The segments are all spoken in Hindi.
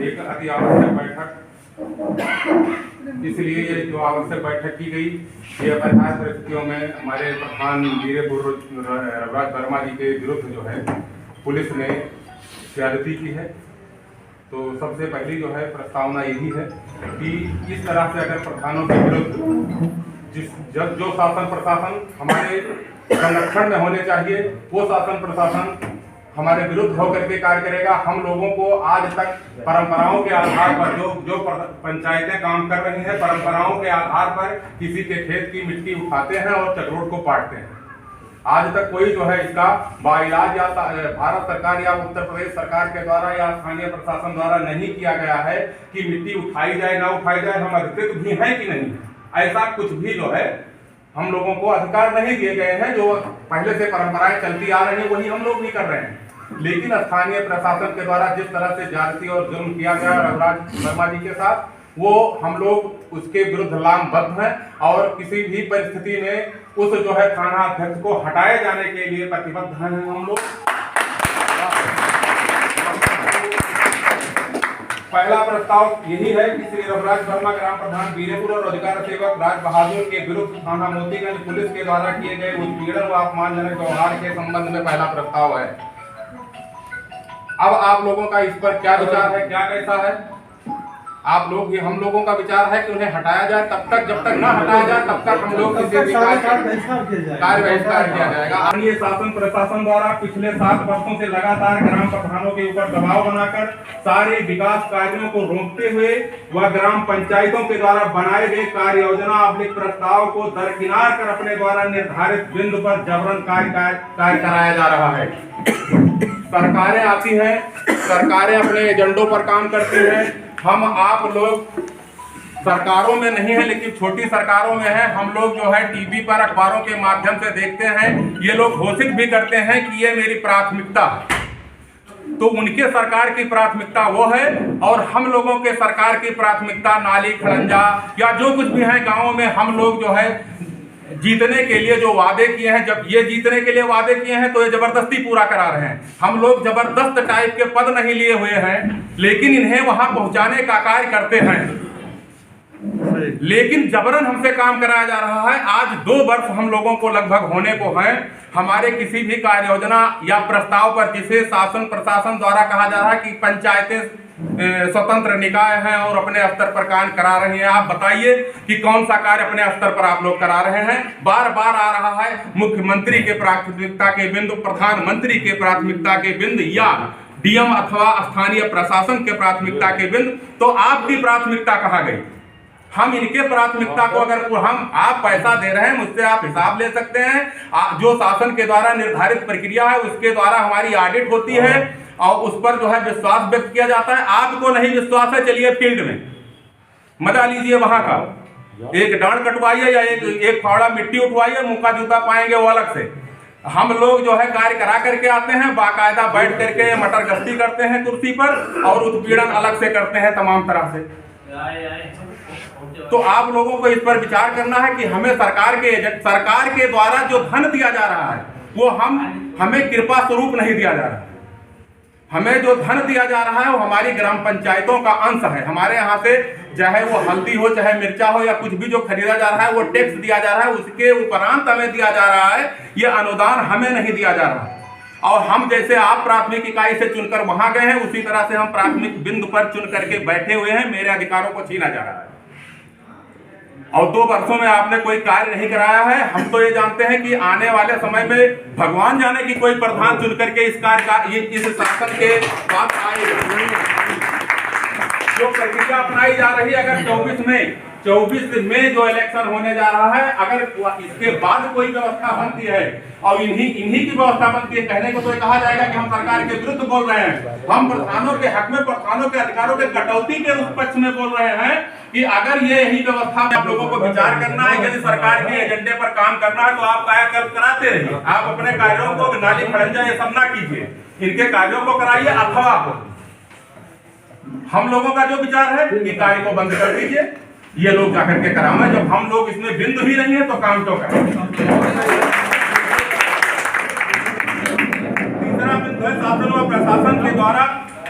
एक अति आवश्यक बैठक, इसलिए ये जो आवश्यक बैठक की गई ये अस्थायी परिस्थितियों में हमारे प्रधान वीरेपुर रघुराज वर्मा जी के विरुद्ध जो है पुलिस ने ज्यादती की है। तो सबसे पहली जो है प्रस्तावना यही है कि इस तरह से अगर प्रधानों के विरुद्ध जो शासन प्रशासन हमारे संरक्षण में होने चाहिए वो शासन प्रशासन हमारे विरुद्ध होकर के कार्य करेगा। हम लोगों को आज तक परंपराओं के आधार पर जो पंचायतें काम कर रही हैं, परंपराओं के आधार पर किसी के खेत की मिट्टी उठाते हैं और चक्रोट को पाटते हैं। आज तक कोई जो है इसका बाइलाज या भारत सरकार या उत्तर प्रदेश सरकार के द्वारा या स्थानीय प्रशासन द्वारा नहीं किया गया है कि मिट्टी उठाई जाए ना उठाई जाए, हम अधिकृत भी हैं कि नहीं, ऐसा कुछ भी जो है हम लोगों को अधिकार नहीं दिए गए हैं। जो पहले से परंपराएं चलती आ रही हैं वही हम लोग भी कर रहे हैं। लेकिन स्थानीय प्रशासन के द्वारा जिस तरह से ज्यादती और जुल्म किया गया रघुराज वर्मा जी के साथ, वो हम लोग उसके विरुद्ध लामबद्ध हैं और किसी भी परिस्थिति में उस जो है थाना अध्यक्ष को हटाए जाने के लिए प्रतिबद्ध हैं हम लोग। पहला प्रस्ताव यही है कि श्री रघुराज वर्मा ग्राम प्रधान वीरेपुर और रोजगार सेवक राज बहादुर के विरुद्ध थाना मोतीगंज पुलिस के द्वारा किए गए उत्पीड़न व अपमानजनक व्यवहार के संबंध में पहला प्रस्ताव है। अब आप लोगों का इस पर क्या विचार है, क्या कैसा है? आप लोग हम लोगों का विचार है कि उन्हें हटाया जाए, तब तक जब तक ना हटाया जाए तब तक हम लोग किसी भी कार्य बहिष्कार किया जाएगा। स्थानीय शासन प्रशासन द्वारा पिछले 7 वर्षों से लगातार ग्राम प्रधानों के ऊपर दबाव बनाकर सारे विकास कार्यों को रोकते हुए व ग्राम पंचायतों के द्वारा बनाए गए कार्य योजना अपने प्रस्ताव को दरकिनार कर अपने द्वारा निर्धारित बिंदु पर जबरन कार्य कराया जा रहा है। सरकारें आती हैं, सरकारें अपने एजेंडों पर काम करती हैं। हम आप लोग सरकारों में नहीं है लेकिन छोटी सरकारों में है। हम लोग जो है टीवी पर अखबारों के माध्यम से देखते हैं, ये लोग घोषित भी करते हैं कि ये मेरी प्राथमिकता है। तो उनके सरकार की प्राथमिकता वो है और हम लोगों के सरकार की प्राथमिकता नाली खड़ंजा या जो कुछ भी है गाँव में हम लोग जो है जीतने के लिए जो वादे किए हैं, जब ये जीतने के लिए वादे किए हैं तो ये जबरदस्ती पूरा करा रहे हैं। हम लोग जबरदस्त टाइप के पद नहीं लिए हुए हैं लेकिन इन्हें वहां पहुंचाने का कार्य करते हैं, लेकिन जबरन हमसे काम कराया जा रहा है। आज 2 वर्ष हम लोगों को लगभग होने को है। हमारे किसी भी कार्य योजना या प्रस्ताव पर जिसे शासन प्रशासन द्वारा कहा जा रहा है कि पंचायतें स्वतंत्र निकाय हैं और अपने स्तर पर कार्य करा रही हैं, आप बताइए कि कौन सा कार्य अपने स्तर पर आप लोग करा रहे हैं? बार बार आ रहा है मुख्यमंत्री के प्राथमिकता के बिंदु, प्रधानमंत्री के प्राथमिकता के बिंदु या डीएम अथवा स्थानीय प्रशासन के प्राथमिकता के बिंदु। तो आपकी प्राथमिकता कहाँ गई? हम इनके प्राथमिकता को अगर आप पैसा दे रहे हैं, मुझसे आप हिसाब ले सकते हैं। जो शासन के द्वारा निर्धारित प्रक्रिया है उसके द्वारा हमारी ऑडिट होती है और उस पर जो है विश्वास व्यक्त किया जाता है। आपको नहीं विश्वास है, चलिए फील्ड में मजा लीजिए, वहां का एक डांड कटवाइए या एक फावड़ा मिट्टी उठवाइए, मुंह का जूता पाएंगे वो अलग से। हम लोग जो है कार्य करा करके आते हैं, बाकायदा बैठ करके मटर गश्ती करते हैं कुर्सी पर और उत्पीड़न अलग से करते हैं तमाम तरह से। तो आप लोगों को इस पर विचार करना है कि हमें सरकार के द्वारा जो धन दिया जा रहा है वो हमें कृपा स्वरूप नहीं दिया जा रहा है। हमें जो धन दिया जा रहा है वो हमारी ग्राम पंचायतों का अंश है। हमारे यहाँ से चाहे वो हल्दी हो चाहे मिर्चा हो या कुछ भी जो खरीदा जा रहा है वो टैक्स दिया जा रहा है, उसके उपरांत हमें दिया जा रहा है। ये अनुदान हमें नहीं दिया जा रहा। और हम जैसे आप प्राथमिक इकाई से चुनकर वहां गए हैं उसी तरह से हम प्राथमिक बिंदु पर चुन करके बैठे हुए हैं। मेरे अधिकारों को छीना जा रहा है और 2 वर्षों में आपने कोई कार्य नहीं कराया है। हम तो ये जानते हैं कि आने वाले समय में भगवान जाने की कोई प्रधान चुन करके इस कार्य का इस शासन के बाद आएगा। जो प्रक्रिया अपनाई जा रही है, अगर 24 में जो इलेक्शन होने जा रहा है, अगर इसके बाद कोई व्यवस्था बनती है और इन्हीं की व्यवस्था बनती है, कहने को तो कहा जाएगा कि हम सरकार के विरुद्ध बोल रहे हैं। हम प्रधानों के हक में प्रधानों के अधिकारों के कटौती के उस पक्ष में बोल रहे हैं कि अगर ये यही व्यवस्था में आप लोगों को विचार करना है, यदि सरकार के एजेंडे पर काम करना है तो आप कायाकल्प कराते रहिए। आप अपने कार्यों को नाली खड़ंजा ये सब ना कीजिए, इनके कार्यों को कराइए। अथवा हम लोगों का जो विचार है कि कार्य को बंद कर दीजिए, ये लोग जाकर के कराना। जब हम लोग इसमें बिंदु ही नहीं है तो काम तो करें। तीसरा बिंदु है शासन व प्रशासन के द्वारा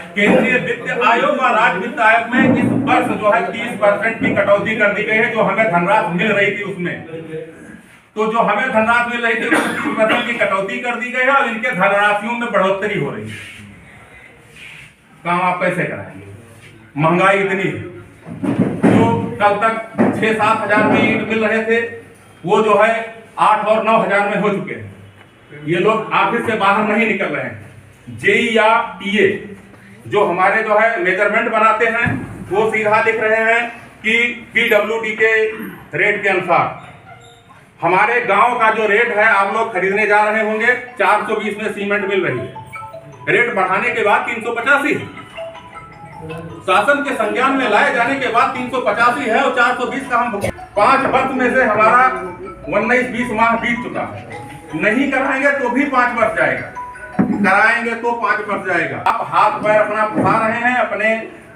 केंद्रीय वित्त आयोग और राज्य वित्त आयोग में इस वर्ष जो है 30% की कटौती कर दी गई है। जो हमें धनराशि मिल रही थी उसमें, तो जो हमें धनराशि मिल रही थी उसमें 30% की कटौती कर दी गई है और इनके धनराशियों में बढ़ोतरी हो रही है। काम आप कैसे कराएंगे? महंगाई इतनी है, जो कल तक 6-7 हजार में ईंट मिल रहे थे वो जो है 8 और 9 हजार में हो चुके हैं। ये लोग ऑफिस से बाहर नहीं निकल रहे हैं। जेई या टीए जो हमारे जो है मेजरमेंट बनाते हैं वो सीधा लिख रहे हैं कि पीडब्ल्यूडी के रेट के अनुसार हमारे गांव का जो रेट है आप लोग खरीदने जा रहे होंगे 420 में सीमेंट मिल रही है। रेट बढ़ाने के बाद 385 है। शासन के संज्ञान में लाए जाने के बाद 385 है और 420 का हम 5 वर्ष में से हमारा 19-20 माह बीत चुका है। नहीं कराएंगे तो भी 5 वर्ष जाएगा, कराएंगे तो 5 वर्ष जाएगा। आप हाथ पैर अपना फंसा रहे हैं,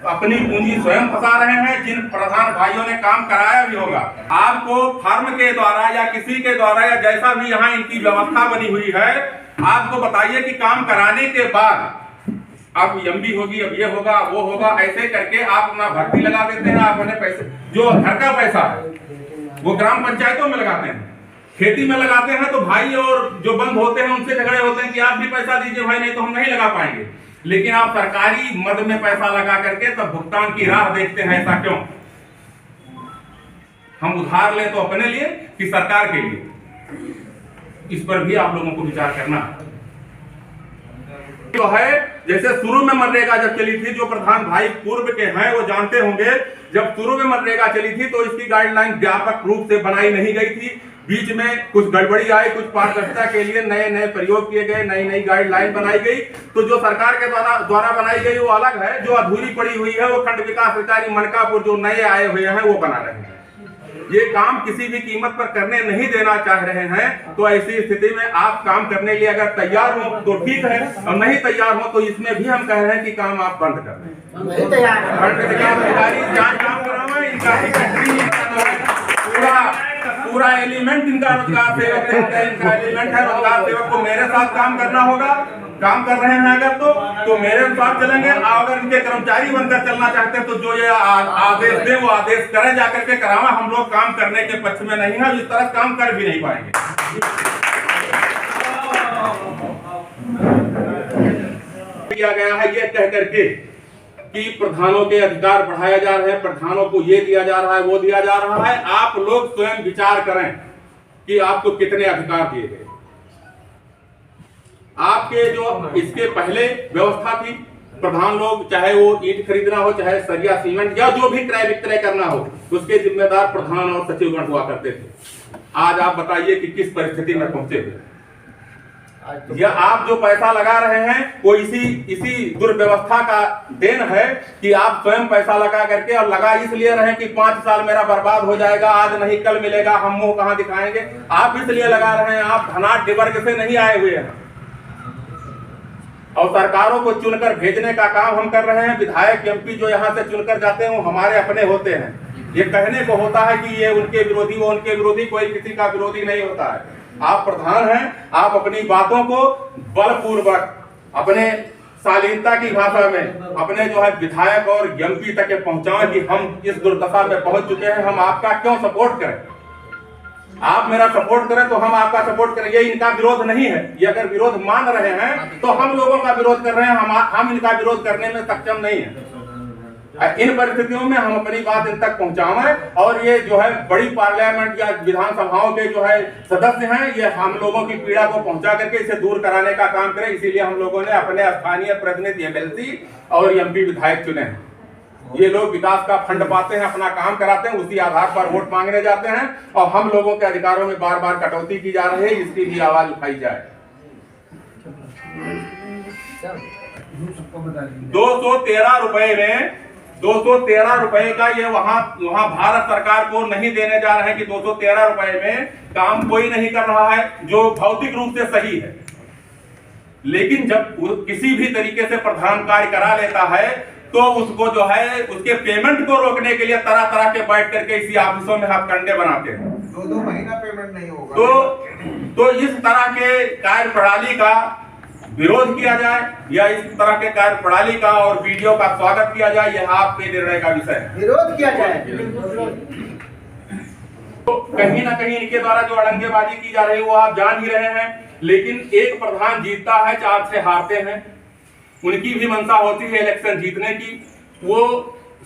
अपनी पूंजी स्वयं फंसा रहे हैं। जिन प्रधान भाइयों ने काम कराया भी होगा, आपको फर्म के द्वारा या किसी के द्वारा या जैसा भी यहाँ इनकी व्यवस्था बनी हुई है, आपको बताइए कि काम कराने के बाद आप एमबी होगी, अब ये होगा वो होगा, ऐसे करके आप अपना भर्ती लगा देते हैं। आप अपने पैसे जो घर का पैसा है वो ग्राम पंचायतों में लगाते हैं, खेती में लगाते हैं। तो भाई और जो बंद होते हैं उनसे झगड़े होते हैं कि आप भी पैसा दीजिए भाई, नहीं तो हम नहीं लगा पाएंगे। लेकिन आप सरकारी मद में पैसा लगा करके तब भुगतान की राह देखते हैं। ऐसा क्यों? हम उधार लें तो अपने लिए कि सरकार के लिए? इस पर भी आप लोगों को विचार करना जो है। जैसे शुरू में मनरेगा जब चली थी, जो प्रधान भाई पूर्व के हैं वो जानते होंगे, जब शुरू में मनरेगा चली थी तो इसकी गाइडलाइन व्यापक रूप से बनाई नहीं गई थी। बीच में कुछ गड़बड़ी आई, कुछ पारदर्शिता के लिए नए नए प्रयोग किए गए, नई नई गाइडलाइन बनाई गई। तो जो सरकार के द्वारा बनाई गई वो अलग है, जो अधूरी पड़ी हुई है वो खंड विकास अधिकारी मनकापुर जो नए आए हुए हैं वो बना रहे हैं। ये काम किसी भी कीमत पर करने नहीं देना चाह रहे हैं। तो ऐसी स्थिति में आप काम करने के लिए अगर तैयार हो तो ठीक है, और नहीं तैयार हो तो इसमें भी हम कह रहे हैं कि काम आप बंद कर दें। जांच काम कराएं, इनका पूरा एलिमेंट इनका रोजगार सेवक इनका एलिमेंट है। रोजगार सेवक को मेरे साथ काम करना होगा। काम कर रहे हैं अगर तो मेरे साथ चलेंगे। अगर इनके कर्मचारी बनकर चलना चाहते हैं तो जो ये आदेश दे वो आदेश करें, जाकर के करावा। हम लोग काम करने के पक्ष में नहीं है, इस तरह काम कर भी नहीं पाएंगे। किया गया है ये कह करके कि प्रधानों के अधिकार बढ़ाया जा रहे हैं, प्रधानों को ये दिया जा रहा है वो दिया जा रहा है। आप लोग स्वयं विचार करें कि आपको कितने अधिकार दिए गए। आपके जो इसके पहले व्यवस्था थी, प्रधान लोग चाहे वो ईंट खरीदना हो, चाहे सरिया सीमेंट या जो भी क्रय विक्रय करना हो, उसके जिम्मेदार प्रधान और सचिवगण हुआ करते थे। आज आप बताइए कि किस परिस्थिति में पहुंचे हुए। या आप जो पैसा लगा रहे हैं वो इसी दुर्व्यवस्था का देन है कि आप स्वयं पैसा लगा करके, और लगा इसलिए रहे कि 5 साल मेरा बर्बाद हो जाएगा, आज नहीं कल मिलेगा, हम मुंह कहां दिखाएंगे। आप इसलिए लगा रहे हैं, आप धनाढ्य वर्ग से नहीं आए हुए हैं। और सरकारों को चुनकर भेजने का काम हम कर रहे हैं। विधायक एमपी जो यहाँ से चुनकर जाते हैं वो हमारे अपने होते हैं। ये कहने को होता है कि ये उनके विरोधी, वो उनके विरोधी, कोई किसी का विरोधी नहीं होता है। आप प्रधान हैं, आप अपनी बातों को बलपूर्वक अपने शालीनता की भाषा में अपने जो है विधायक और एमपी तक पहुंचाएं कि हम इस दुर्दशा में पहुंच चुके हैं, हम आपका क्यों सपोर्ट करें। आप मेरा सपोर्ट करें तो हम आपका सपोर्ट करें। ये इनका विरोध नहीं है। ये अगर विरोध मान रहे हैं तो हम लोगों का विरोध कर रहे हैं, हम इनका विरोध करने में सक्षम नहीं है। इन परिस्थितियों में हम अपनी बात इन तक पहुंचाएं। और ये जो है बड़ी पार्लियामेंट या विधानसभाओं के जो है सदस्य हैं, ये हम लोगों की पीड़ा को पहुंचा करके इसे दूर कराने का काम करें। इसीलिए हम लोगों ने अपने स्थानीय प्रतिनिधि एमएलसी और एमपी विधायक चुने हैं। ये लोग विकास का फंड पाते हैं, अपना काम कराते हैं, उसी आधार पर वोट मांगने जाते हैं। और हम लोगों के अधिकारों में बार बार कटौती की जा रही है, इसकी भी आवाज उठाई जाए। 213 रुपए में 213 रुपए का ये वहां भारत सरकार को नहीं देने जा रहे हैं कि 213 रुपए में काम कोई नहीं कर रहा है, जो भौतिक रूप से सही है। लेकिन जब किसी भी तरीके से प्रधान कार्य करा लेता है तो उसको जो है उसके पेमेंट को रोकने के लिए तरह तरह के बैठ करके इसी ऑफिसों में हथकंडे बनाते हैं। 2 महीना पेमेंट नहीं होगा। तो इस तरह के कार्य प्रणाली का विरोध किया जाए या इस तरह के कार्य प्रणाली का और वीडियो का स्वागत किया जाए, यह आपके निर्णय का विषय है। विरोध किया जाए। तो कहीं ना कहीं इनके द्वारा जो अड़ंगेबाजी की जा रही है वो आप जान ही रहे हैं, लेकिन एक प्रधान जीतता है, 4 से हारते हैं। उनकी भी मंशा होती है इलेक्शन जीतने की, वो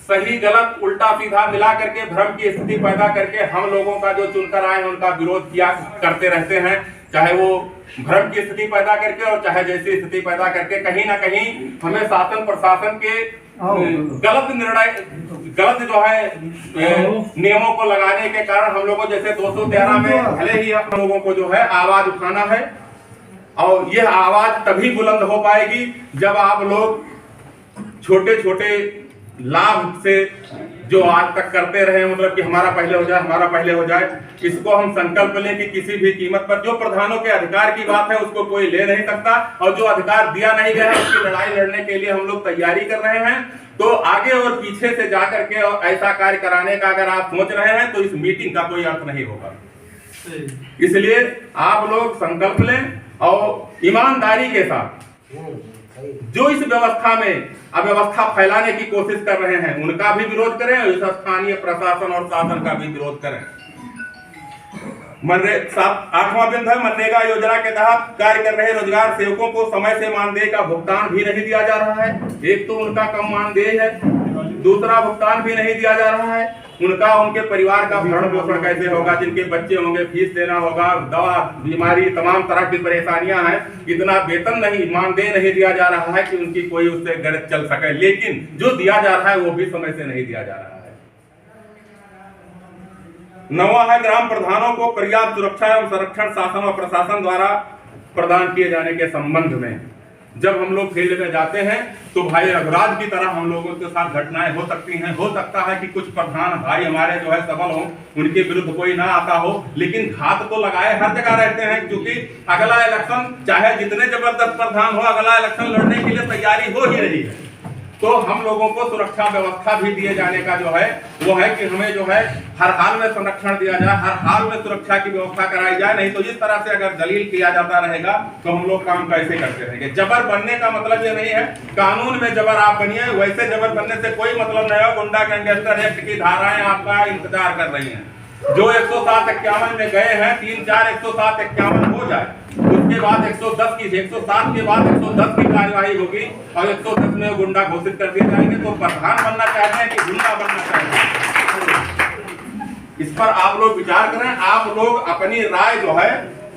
सही गलत उल्टा सीधा मिला करके भ्रम की स्थिति पैदा करके हम लोगों का जो चुनकर आए हैं उनका विरोध किया करते रहते हैं, चाहे वो भ्रम की स्थिति पैदा करके और चाहे जैसी स्थिति पैदा करके। कहीं ना कहीं हमें शासन प्रशासन के गलत निर्णय, गलत जो है नियमों को लगाने के कारण हम लोगों जैसे 213 में भले ही हम लोगों को जो है आवाज उठाना है, और यह आवाज तभी बुलंद हो पाएगी जब आप लोग छोटे छोटे लाभ से जो आज तक करते रहे, मतलब कि हमारा पहले हो जाए, हमारा पहले हो जाए, इसको हम संकल्प लें कि किसी भी कीमत पर, जो प्रधानों के अधिकार की बात है उसको कोई ले नहीं सकता, और जो अधिकार दिया नहीं गया है उसकी लड़ाई लड़ने के लिए हम लोग तैयारी कर रहे हैं। तो आगे और पीछे से जाकर के और ऐसा कार्य कराने का अगर आप सोच रहे हैं तो इस मीटिंग का कोई अर्थ नहीं होगा। इसलिए आप लोग संकल्प लें और ईमानदारी के साथ जो इस व्यवस्था में अव्यवस्था फैलाने की कोशिश कर रहे हैं उनका भी विरोध करें, और इस स्थानीय प्रशासन और शासन का भी विरोध करें। 8वां बिंदु है, मनरेगा योजना के तहत कार्य कर रहे रोजगार सेवकों को समय से मानदेय का भुगतान भी नहीं दिया जा रहा है। एक तो उनका कम मानदेय है, दूसरा भुगतान भी नहीं दिया जा रहा है। उनका उनके परिवार का भरण पोषण कैसे होगा, जिनके बच्चे होंगे, फीस देना होगा, दवा बीमारी तमाम तरह की परेशानियां हैं, इतना वेतन नहीं, मानदेय नहीं दिया जा रहा है कि उनकी कोई उससे गरज चल सके, लेकिन जो दिया जा रहा है वो भी समय से नहीं दिया जा रहा है। 9वां है, ग्राम प्रधानों को पर्याप्त सुरक्षा एवं संरक्षण शासन और प्रशासन द्वारा प्रदान किए जाने के संबंध में। जब हम लोग फील्ड में जाते हैं तो भाई रघुराज की तरह हम लोगों के साथ घटनाएं हो सकती हैं। हो सकता है कि कुछ प्रधान भाई हमारे जो है सबल हो, उनके विरुद्ध कोई ना आता हो, लेकिन घात तो लगाए हर जगह रहते हैं, क्योंकि अगला इलेक्शन चाहे जितने जबरदस्त प्रधान हो, अगला इलेक्शन लड़ने के लिए तैयारी हो ही रही है। तो हम लोगों को सुरक्षा व्यवस्था भी दिए जाने का जो है वो है कि हमें जो है हर हाल में संरक्षण दिया जाए, हर हाल में सुरक्षा की व्यवस्था कराई जाए। नहीं तो इस तरह से अगर दलील किया जाता रहेगा तो हम लोग काम कैसे करते रहेंगे। जबर बनने का मतलब ये नहीं है कानून में जबर आप बनिए, वैसे जबर बनने से कोई मतलब नहीं है। गुंडा गैंगस्टर एक्ट की धाराएं आपका इंतजार कर रही हैं। जो 107-51 में गए हैं, 3-4 107-51 हो जाए, उसके बाद 110 की 107 के बाद 110 की कार्यवाही होगी और 110 में गुंडा घोषित कर दिए जाएंगे। तो प्रधान बनना चाहते हैं कि गुंडा बनना चाहते हैं, इस पर आप लोग विचार करें। आप लोग अपनी राय जो है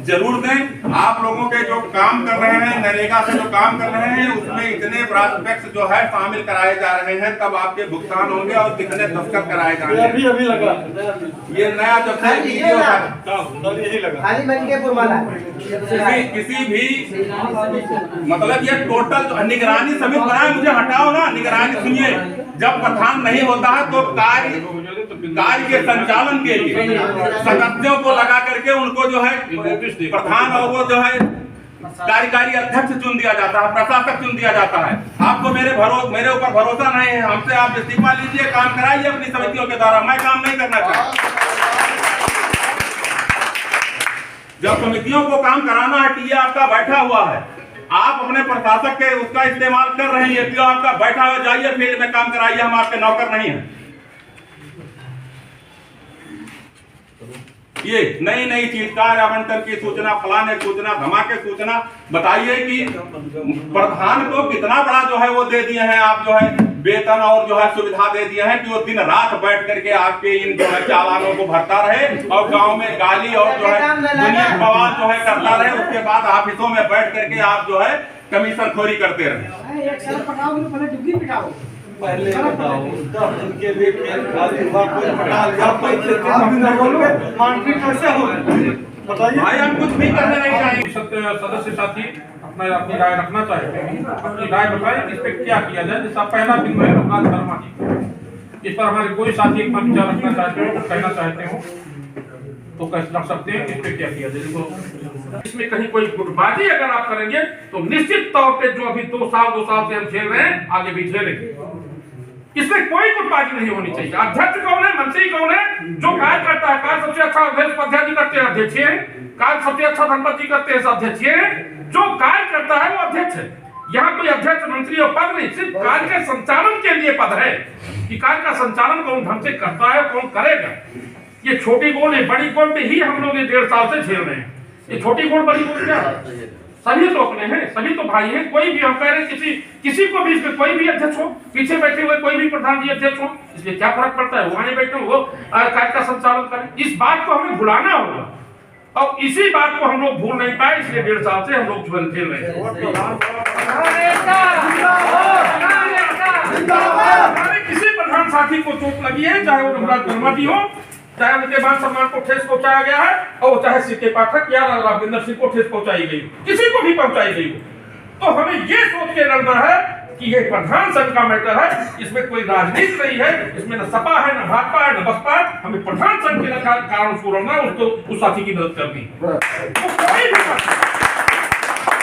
जरूर दें। आप लोगों के जो काम कर रहे हैं, नरेगा से जो काम कर रहे हैं, उसमें इतने प्रोस्पेक्ट्स जो है शामिल कराए जा रहे हैं, तब आपके भुगतान होंगे और कितने दस्तखत कराए जाएंगे। अभी लगा ये नया जब से वीडियो किसी भी मतलब ये टोटल जो निगरानी समिति बनाए, मुझे हटाओ ना, निगरानी सुनिए। जब प्रधान नहीं होता है तो कार्य के संचालन के लिए सदस्यों को लगा करके उनको जो है प्रधान और वो जो है कार्यकारी अध्यक्ष चुन दिया जाता है, प्रशासक चुन दिया जाता है। आपको मेरे ऊपर भरोसा नहीं है, हमसे आप इस्तीफा लीजिए, काम कराइए अपनी समितियों के द्वारा। मैं काम नहीं करना चाहता। जब समितियों को काम कराना है, टीए आपका बैठा हुआ है, आप अपने प्रशासक के उसका इस्तेमाल कर रहे हैं, टीए आपका बैठा हुआ, जाइए फील्ड में काम कराइए, हम आपके नौकर नहीं हैं। ये नई नई चीज कार्य आवंटन की सूचना, फलाने सूचना, धमाके सूचना, बताइए कि प्रधान को कितना बड़ा जो है वो दे दिए हैं आप, जो है वेतन और जो है सुविधा दे दिए हैं कि वो दिन रात बैठ करके आपके इन जो है चालानों को भरता रहे और गांव में गाली और जो है दुनिया बवाल जो है करता रहे। उसके बाद ऑफिसों में बैठ करके आप जो है कमीशन खोरी करते रहे। पहले बताओ उनके लिए भाई हम कुछ भी करने नहीं चाहेंगे। सदस्य साथी अपनी राय रखना चाहते हैं, अपनी राय बताएं इस पे क्या किया जाए। जैसा पहला बिंदु है रघुनाथ वर्मा जी, इस पर हमारे कोई साथी अपना विचार रखना चाहते हो, कहना चाहते हो तो कैसे रख सकते हैं, इस पे क्या किया जाए। देखो इसमें कहीं कोई गुटबाजी अगर आप करेंगे तो निश्चित तौर पे जो अभी 2 साल से हम झेल रहे हैं आगे भी झेलेंगे। इसमें कोई गुटबाजी नहीं होनी चाहिए। अध्यक्ष कौन है, मंत्री कौन है, जो कार्य करता है, कार्य सबसे अच्छा अध्यक्ष उपाध्याय जी करते हैं, अध्यक्ष कार्य सबसे अच्छा धनपत जी करते हैं, अध्यक्ष जो कार्य करता है वो अध्यक्ष है। यहाँ कोई अध्यक्ष मंत्री और पद नहीं, सिर्फ कार्य के संचालन के लिए पद है कि कार्य का संचालन कौन ढंग से करता है, कौन करेगा। ये छोटी गोल है, बड़ी गोल पे ही हम लोग ये 1.5 साल से झेल रहे हैं। ये छोटी गोल बड़ी गोल क्या है? सभी तो अपने हैं, सभी तो भाई हैं। कोई भी हम कह रहे हैं किसी को भी, इसमें कोई भी अध्यक्ष हो, पीछे बैठे हुए कोई भी प्रधान जी अध्यक्ष हो, इसमें क्या फर्क पड़ता है? वो आने बैठे वो कार्य का संचालन करें। इस बात को हमें भुलाना होगा और इसी बात को हम लोग भूल नहीं पाए, इसलिए 1.5 साल से हम लोग झेल रहे हैं। किसी प्रधान साथी को चोट लगी है, चाहे वो रघुराज वर्मा जी हो, चाहे उनके मान सम्मान को ठेस पहुंचाया गया है, और चाहे सीके पाठक या राघवेंद्र सिंह को ठेस पहुंचाई गई, किसी को भी पहुंचाई गई हो, तो हमें ये सोच के लड़ना है कि ये प्रधान संघ का मैटर है, इसमें कोई राजनीति नहीं है, इसमें न सपा है, न भाजपा है, न बसपा है। हमें प्रधान संघ के कारण उसको लड़ना, उसको उस साथी की मदद करनी।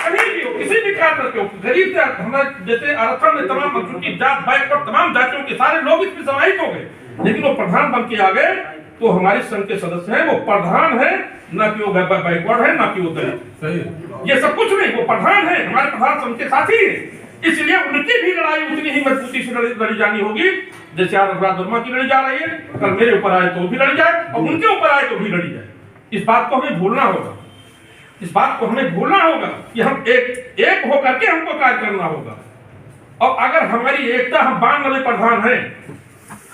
कहीं भी हो, किसी भी कारण के हो, गरीब से हमारे जैसे आरक्षण में तमाम अनुसूचित जात बैकवर्ड तमाम जातियों के सारे लोग इसमें समाहित हो गए, लेकिन वो प्रधान बन के आ गए तो हमारे संघ के सदस्य हैं, वो प्रधान है, न कि वो बैकवर्ड है, न कि वो दलित। ये सब कुछ नहीं, वो प्रधान है, हमारे प्रधान संघ के साथी है। इसलिए उनकी भी लड़ाई उतनी ही मजबूती से लड़ी जानी होगी जैसे आज रघुराज वर्मा की लड़ी जा रही है। कल मेरे ऊपर आए तो भी लड़ी जाए और उनके ऊपर आए तो भी लड़ी जाए। इस बात को हमें भूलना होगा, इस बात को हमें भूलना होगा कि हम एक होकर के हमको कार्य करना होगा। और अगर हमारी एकता, हम 92 प्रधान हैं,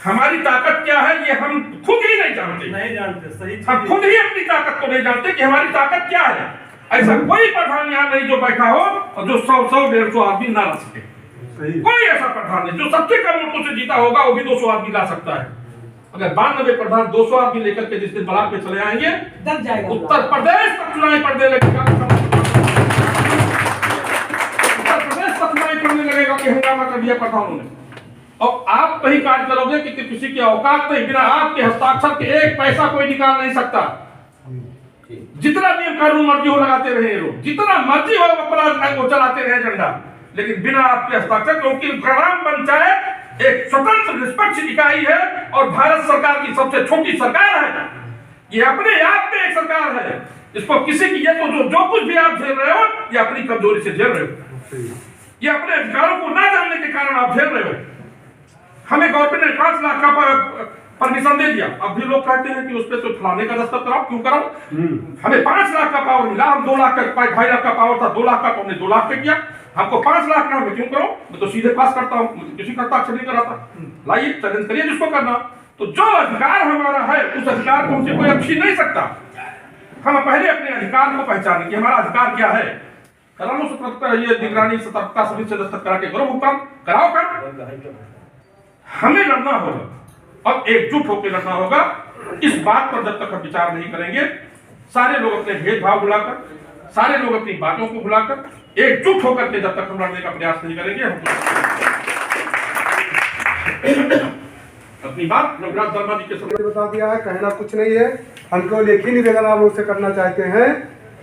हमारी ताकत क्या है ये हम खुद ही नहीं जानते। सही, हम खुद ही अपनी ताकत को नहीं जानते कि हमारी ताकत क्या है। ऐसा कोई प्रधान यहाँ नहीं जो बैठा हो और जो 100-150 आदमी ना ला सके। कोई ऐसा प्रधान नहीं जो सबसे कम वोटों से जीता होगा, वो भी 200 आदमी ला सकता है। अगर 92 प्रधान 200 आदमी लेकर के जिस दिन ब्लॉक पे चले आएंगे, उत्तर प्रदेश तक चुनाव पड़ने लगेगा, उत्तर प्रदेश तक चुनाव पड़ने लगेगा कि हंगामा कर दिया प्रधानों ने। और आप कहीं कार्य करोगे कि किसी की औकात नहीं, बिना आपके हस्ताक्षर के एक पैसा कोई निकाल नहीं सकता। जितना नियम कानून मर्जी हो लगाते रहे लोग, जितना मर्जी हो अपराध को चलाते रहे झंडा, लेकिन बिना आपके हस्ताक्षर, क्योंकि ग्राम पंचायत एक स्वतंत्र निष्पक्ष इकाई है और भारत सरकार की सबसे छोटी सरकार है। ये अपने आप में एक सरकार है, इसको किसी की ये तो जो कुछ भी आप झेल रहे हो ये अपनी कमजोरी से झेल रहे हो, ये अपने अधिकारों को ना जानने के कारण आप झेल रहे हो। हमें गवर्नमेंट ने 5 लाख का परमिशन दे दिया, अब भी लोग कहते हैं कि उस पर तो फलाने का दस्तखत कराओ, क्यों कराओ? हमें 5 लाख का पावर मिला, हम 2 लाख का 2.5 लाख का पावर था, 2 लाख का तो हमने 2 लाख पे किया, हमको 5 लाख का हमें क्यों करो? मैं तो सीधे पास करता हूँ, किसी का हस्ताक्षर नहीं कराता। लाइए चैलेंज करिए जिसको करना। तो जो अधिकार हमारा है उस अधिकार को हमसे कोई अब छीन नहीं सकता। हम पहले अपने अधिकार को पहचानें कि हमारा अधिकार क्या है। करा लो सतर्कता, ये निगरानी सतर्कता सभी से दस्तखत करा के करो, वो काम कराओ कर। हमें लड़ना होगा और एकजुट होकर लड़ना होगा। इस बात पर जब तक हम विचार नहीं करेंगे, सारे लोग अपने भेदभाव भुलाकर, सारे लोग अपनी बातों को भुलाकर एकजुट होकर के जब तक हम लड़ने का प्रयास नहीं करेंगे, हम अपनी बात रघुराज वर्मा जी के सामने बता दिया है। कहना कुछ नहीं है, हम केवल एक ही निवेदन आप लोग से करना चाहते हैं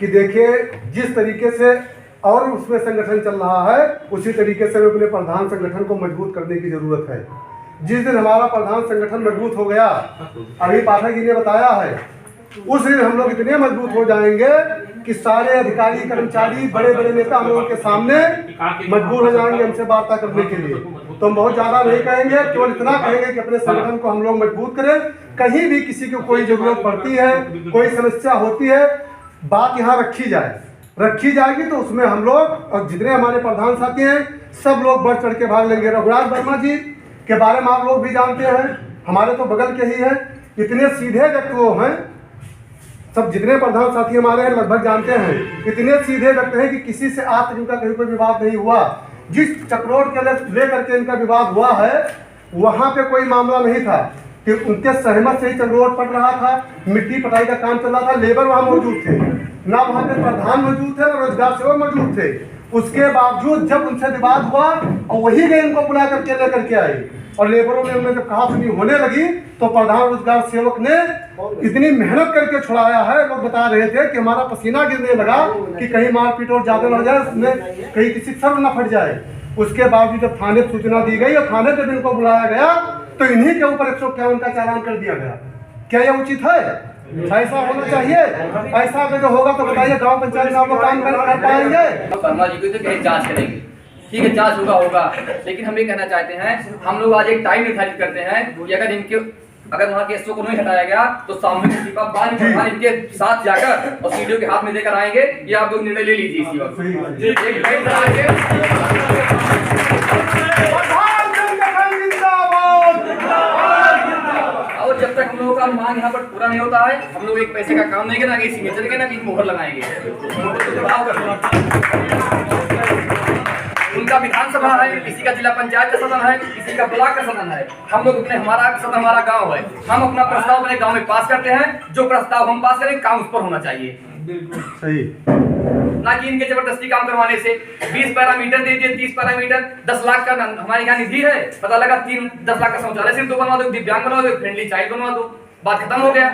कि देखिए जिस तरीके से और उसमें संगठन चल रहा है उसी तरीके से अपने प्रधान संगठन को मजबूत करने की जरूरत है। जिस दिन हमारा प्रधान संगठन मजबूत हो गया, अभी पाठक जी ने बताया है, उस दिन हम लोग इतने मजबूत हो जाएंगे कि सारे अधिकारी कर्मचारी बड़े बड़े नेता हम लोगों के सामने मजबूर हो जाएंगे हमसे वार्ता करने के लिए। तो हम बहुत ज्यादा नहीं कहेंगे, केवल इतना कहेंगे कि अपने संगठन को हम लोग मजबूत करें। कहीं भी किसी को कोई जरूरत पड़ती है, कोई समस्या होती है, बात यहाँ रखी जाएगी तो उसमें हम लोग और जितने हमारे प्रधान साथी हैं सब लोग बढ़ चढ़ के भाग लेंगे। रघुराज वर्मा जी के बारे में आप लोग भी जानते हैं, हमारे तो बगल के ही हैं, इतने सीधे व्यक्ति वो हैं, सब जितने प्रधान साथी हमारे हैं लगभग जानते हैं, इतने सीधे व्यक्ति हैं कि किसी से आज तक इनका कहीं कोई विवाद नहीं हुआ। जिस चक्रोड के लेकर के इनका विवाद हुआ है वहां पे कोई मामला नहीं था कि उनके सहमत से ही चक्रोड पड़ रहा था, मिट्टी पटाई का काम चल रहा था, लेबर वहां मौजूद थे, ना वहां पे प्रधान मौजूद थे, ना रोजगार सेवक मौजूद थे। उसके बावजूद जब उनसे विवाद हुआ और वही गए इनको बुला करके लेकर के आए और लेबरों ने उन्हें जब कहा सुनी होने लगी तो प्रधान रोजगार सेवक ने इतनी मेहनत करके छुड़ाया है। लोग बता रहे थे कि हमारा पसीना गिरने लगा कि कहीं मारपीट और ज्यादा न जाए, उसमें कहीं किसी सर न फट जाए। उसके बावजूद जब थाने सूचना दी गई और थाने जब इनको बुलाया गया तो इन्हीं के ऊपर 151 का चालान कर दिया गया। क्या यह उचित है? ऐसा होना चाहिए। ऐसा अगर जो होगा तो बताइए गांव पंचायत में आप लोग काम कर पाएंगे? शर्मा जी को तो कहीं जांच करेंगे, ठीक है जांच होगा, लेकिन हम ये कहना चाहते हैं, हम लोग आज एक टाइम निर्धारित करते हैं कि अगर वहाँ के एसओ को नहीं हटाया गया तो सामूहिक इस्तीफा बाद में प्रधान इनके साथ जाकर और सीडीओ के हाथ में देकर आएंगे। ये आप लोग निर्णय ले लीजिए इसी वक्त। एक टाइम बनाएंगे। और जब तक हम लोगों का मांग यहाँ पर पूरा नहीं होता है, हम लोग एक पैसे का काम नहीं करेंगे, इसी में चलेंगे ना कि मोहर लगाएंगे। उनका विधानसभा है, किसी का जिला पंचायत का सदन है, किसी का ब्लॉक का सदन है। हम लोग अपने हमारा सदन हमारा गांव है, हम अपना प्रस्ताव अपने गांव में पास करते हैं। जो प्रस्ताव हम पास करें काम उस पर होना चाहिए, सही, ना कि इनके जबरदस्ती काम करवाने से। 20 पैरामीटर दे दिए, 30 पैरामीटर, 10 लाख का हमारे यहाँ निधि है, पता लगा 10 लाख का शौचालय सिर्फ 2 बनवा दो, दिव्यांग बनवा दो, फ्रेंडली चाइल्ड बनवा दो, बात खत्म हो गया।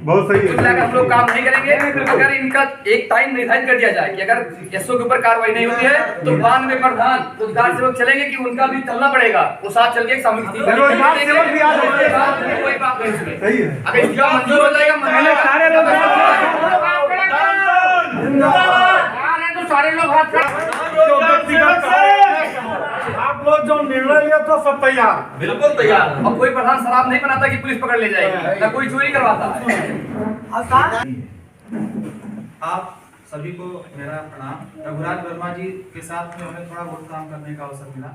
बहुत सही है। अगर हम लोग काम नहीं करेंगे, अगर इनका एक टाइम निर्धारित कर दिया जाए कि अगर एसओ के ऊपर कार्रवाई नहीं होती है तो बाद में प्रधान रोजगार सेवक चलेंगे कि उनका भी चलना पड़ेगा, वो साथ चल के सामूहिक इस्तीफा रोजगार सेवक भी आ जाएंगे। कोई बात नहीं उसमें। सही है। अगर इस्तीफा मंजूर हो जाएगा सारे लोग हाथ आप लोग जो निर्णय लिया तो सब तैयार, बिल्कुल तैयार। अब कोई प्रधान शराब नहीं बनाता कि पुलिस पकड़ ले जाएगी, ना कोई चोरी करवाता है। आप सभी को मेरा प्रणाम। रघुराज वर्मा जी के साथ में हमें थोड़ा बहुत काम करने का अवसर मिला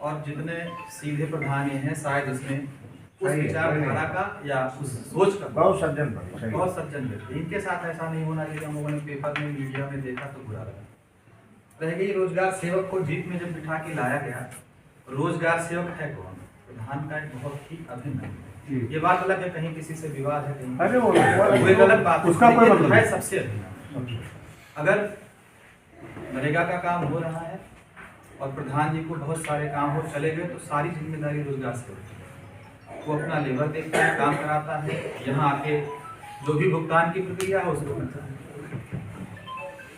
और जितने सीधे प्रधान ये हैं शायद इसमें उस विचारधारा का या उस सोच का बहुत सज्जन व्यक्ति, इनके साथ ऐसा नहीं होना चाहिए। हम लोगों ने पेपर में मीडिया में देखा तो बुरा लगा। रह गई रोजगार सेवक को जीप में जब बिठा के लाया गया, रोजगार सेवक है कौन? प्रधान का एक बहुत ही अभिन्न, ये बात अलग है कहीं किसी से विवाद है, कहीं अरे वो गलत बात उसका कोई मतलब है। सबसे अभिन्न अगर नरेगा का काम हो रहा है और प्रधान जी को बहुत सारे काम हो चले गए तो सारी जिम्मेदारी रोजगार सेवक की। वो अपना लेबर देखता है, काम कराता है, यहाँ आके जो भी भुगतान की प्रक्रिया है उसको करता है।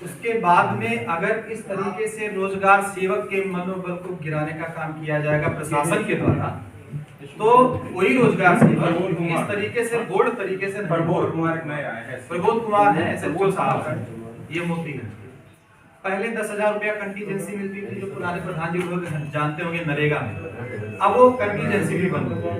उसके बाद में अगर इस तरीके से रोजगार सेवक के मनोबल को गिराने का काम किया जाएगा प्रशासन के द्वारा, तो वही रोजगार सेवक इस तरीके से बोर्ड तरीके से प्रबोध कुमार नए आए हैं, प्रबोध कुमार है SHO साहब, ये मोती है। पहले 10,000 रुपया कंटीजेंसी मिलती थी जो पुराने प्रधान जी लोग जानते होंगे नरेगा में, अब वो कंटीजेंसी भी बंद हो गई।